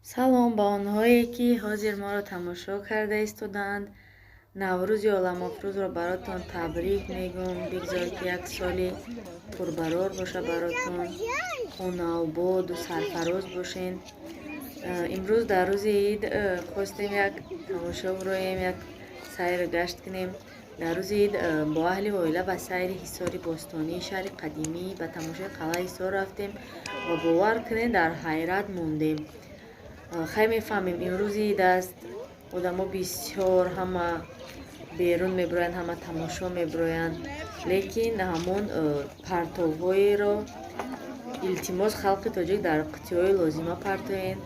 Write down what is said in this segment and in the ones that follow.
салом ба онҳое, ки ҳозир моро тамошо карда истоданд. Наврӯзи оламофрӯзро баротон табрик мегӯм. Бигзор ки як соли пурбарор боша баротон, хуноободу сарфароз бошен. имрӯз дар рӯзи ид хостем як тамошо бироем, як сайру гашт кунем. дар рӯзи ид бо аҳли оила ба сайри ҳисори бостонии шаҳри қадимӣ ба тамошои қалъаи ҳисор рафтем ва бовар кунед, дар ҳайрат мондем. хай мефаҳмем имрӯзи ид аст, одамо бисёр ҳама берун мебироянд, ҳама тамошо мебироянд, лекин ҳамон партовҳоеро илтимос халқи тоҷик дар қуттиҳои лозима партоед.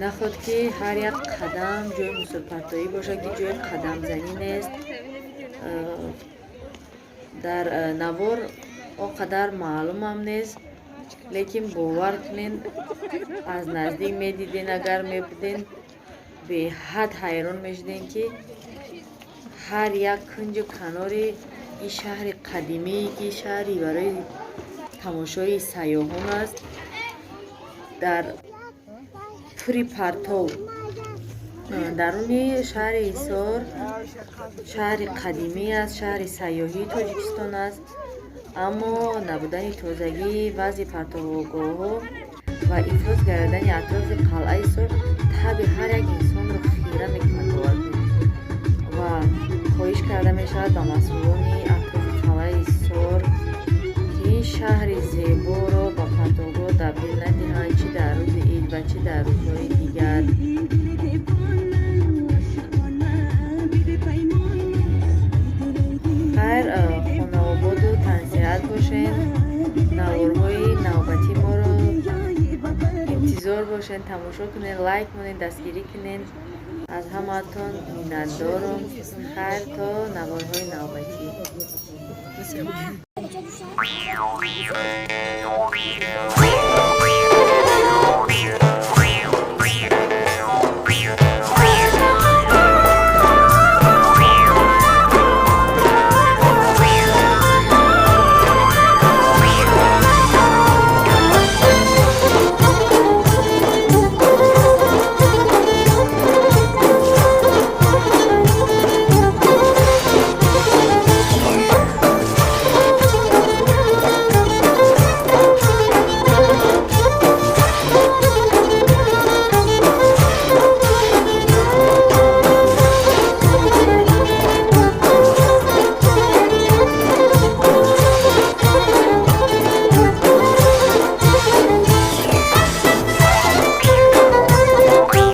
наход ки ҳар як қадам ҷои мусулпартоӣ бошад, ки ҷои қадамзанӣ нест. дар навор он қадар маълумам нест, лекин бовар кунед, аз наздик медиден, агар мебуден беҳад ҳайрон мешудем, ки ҳар як кунҷу канори ин шаҳри қадимӣ, ки шаҳри барои тамошои сайёҳон аст, дар пури партов. даруни шаҳри ҳисор шаҳри қадимӣ аст, шаҳри сайёҳии тоҷикистон аст, аммо набудани тозагӣ баъзи партовгоҳҳо ва ифлос гардидани атрофи қалъаи ҳисор таби ҳар як инсонро хира мекунад. ва хоҳиш карда мешавад ба масъулони атрофи қалъаи ҳисор, ки ин шаҳри зеборо ба партовгоҳ табдил надиҳанд, чӣ дар рӯзи ид ва чӣ дар рӯзҳои дигар. хайр, хонаободу тансиҳат бошен. наворҳои навбатӣ моро интизор бошен, тамошо кунед, лайк монед, дастгирӣ кунед. аз ҳамаатон миннатдорам. хайр то наворҳои навбатӣ.